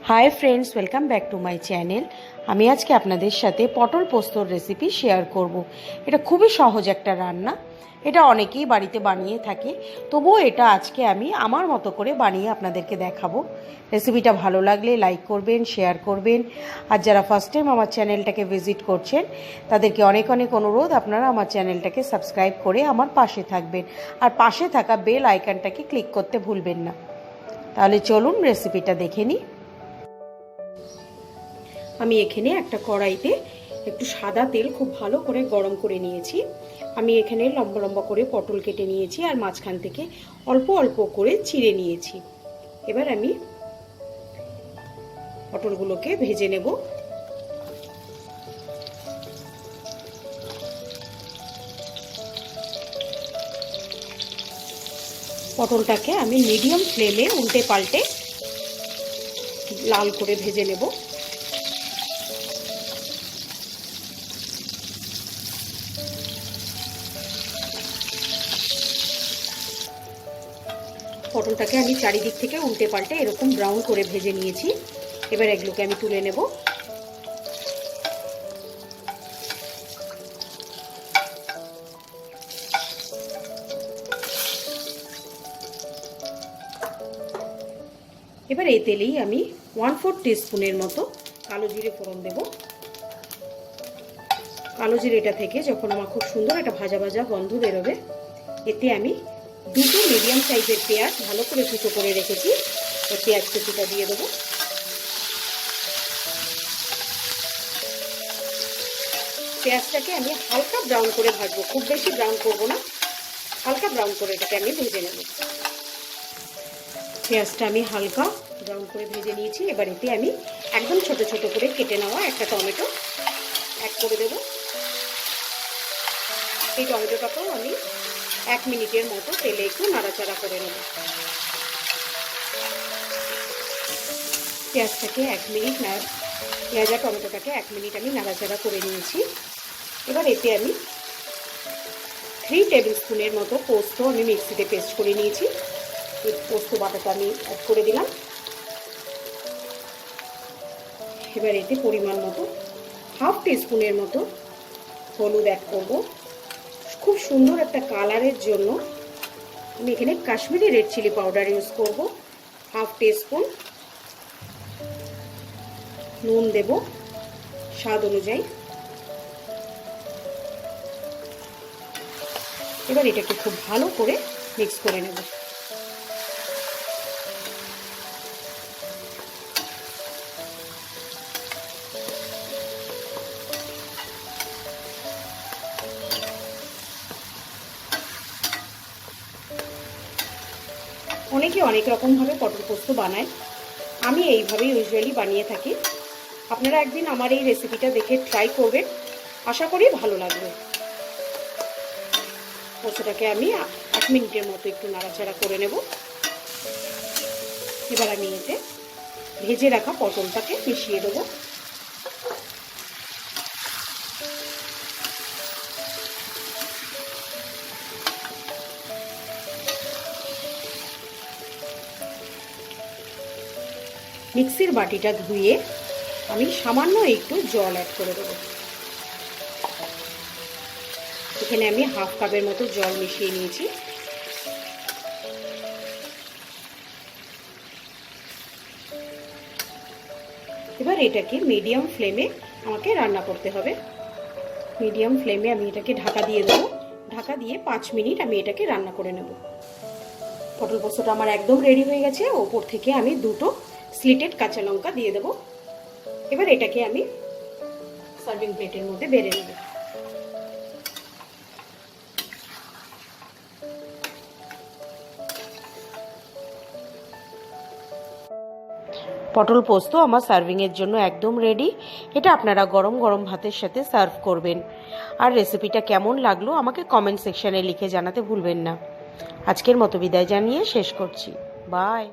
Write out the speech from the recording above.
Hi friends, welcome back to my channel. আমি আজকে আপনাদের সাথে পটল পোস্তর রেসিপি শেয়ার করব। এটা খুবই সহজ একটা রান্না, এটা অনেকেই বাড়িতে বানিয়ে থাকে, তবুও এটা আজকে আমি আমার মতো করে বানিয়ে আপনাদেরকে দেখাবো। রেসিপিটা ভালো লাগলে লাইক করবেন, শেয়ার করবেন, আর যারা ফার্স্ট টাইম আমার চ্যানেলটাকে ভিজিট করছেন তাদেরকে অনেক অনেক অনুরোধ, আপনারা আমার চ্যানেলটাকে সাবস্ক্রাইব করে আমার পাশে থাকবেন, আর পাশে থাকা বেল আইকনটাকে ক্লিক করতে ভুলবেন না। তাহলে চলুন রেসিপিটা দেখে নিই। আমি এখানে একটা কড়াইতে একটু সাদা তেল খুব ভালো করে গরম করে নিয়েছি। আমি এখানে লম্বা লম্বা করে পটল কেটে নিয়েছি আর মাঝখান থেকে অল্প অল্প করে চিড়ে নিয়েছি। এবার আমি পটলগুলোকে ভেজে নেব। পটলটাকে আমি মিডিয়াম ফ্লেমে উল্টে পাল্টে লাল করে ভেজে নেব। পটলটাকে আমি চারিদিক থেকে উল্টে পাল্টে এরকম ব্রাউন করে ভেজে নিয়েছি। এবার এগুলোকে আমি তুলে নেব। এবার এই তেলেই আমি 1/4 টিস্পুনের মতো কালো জিরে ফোড়ন দেব। কালো জিরেটা থেকে যখন আমার খুব সুন্দর একটা ভাজা ভাজা গন্ধ বেরোবে, এতে আমি দুটো মিডিয়াম সাইজের পেঁয়াজ ভালো করে কুচো করে রেখেছি, ওই পেঁয়াজ কুচিটা দিয়ে দেবো। পেঁয়াজটাকে আমি হালকা ব্রাউন করে ভাজবো, খুব বেশি ব্রাউন করবো না, হালকা ব্রাউন করে এটাকে আমি ভেজে নেব। পেঁয়াজটা আমি হালকা ব্রাউন করে ভেজে নিয়েছি। এবার এতে আমি একদম ছোট ছোট করে কেটে নেওয়া একটা টমেটো অ্যাড করে দেব। এই টমেটোটাকেও আমি 1 মিনিটের মতো তেলে একটু নাড়াচাড়া করে নেব। পেঁয়াজটাকে 1 মিনিট পেঁয়াজ আর টমেটোটাকে 1 মিনিট আমি নাড়াচাড়া করে নিয়েছি। এবার এতে আমি 3 টেবিল স্পুনের মতো পোস্ত আমি মিক্সিতে পেস্ট করে নিয়েছি। এই পোস্ত বাটাটা আমি অ্যাড করে দিলাম। এবার এতে পরিমাণ মতো 1/2 টিস্পুনের মতো হলুদ অ্যাড করব। খুব সুন্দর একটা কালারের জন্য আমি এখানে Kashmiri red chilli powder use করব। 1/2 টিস্পুন নুন দেব স্বাদ অনুযায়ী। এবার এটাকে খুব ভালো করে মিক্স করে নেব। অনেকে অনেক রকমভাবে পটল পোস্ত বানায়, আমি এইভাবেই ইউজুয়ালি বানিয়ে থাকি। আপনারা একদিন আমার এই রেসিপিটা দেখে ট্রাই করবেন, আশা করি ভালো লাগবে। পোস্তটাকে আমি 1 মিনিটের মতো একটু নাড়াচাড়া করে নেব। এবার আমি এতে ভেজে রাখা পটলটাকে মিশিয়ে দেবো। মিক্সির বাটিটা ধুয়ে আমি সামান্য একটু জল অ্যাড করে দেবো। এখানে আমি 1/2 কাপের মতো জল মিশিয়ে নিয়েছি। এবার এটাকে মিডিয়াম ফ্লেমে আমাকে রান্না করতে হবে। মিডিয়াম ফ্লেমে আমি এটাকে ঢাকা দিয়ে দেবো। ঢাকা দিয়ে 5 মিনিট আমি এটাকে রান্না করে নেব। পটল পোস্তটা আমার একদম রেডি হয়ে গেছে। ওপর থেকে আমি 2টো স্লিটেড কাঁচা লঙ্কা দিয়ে দেব। এবার এটাকে আমি সার্ভিং প্লেটের মধ্যে বেড়ে নেব। পটল পোস্ত আমার সার্ভিংয়ের জন্য একদম রেডি। এটা আপনারা গরম গরম ভাতের সাথে সার্ভ করবেন। আর রেসিপিটা কেমন লাগলো আমাকে কমেন্ট সেকশনে লিখে জানাতে ভুলবেন না। আজকের মতো বিদায় জানিয়ে শেষ করছি। বাই।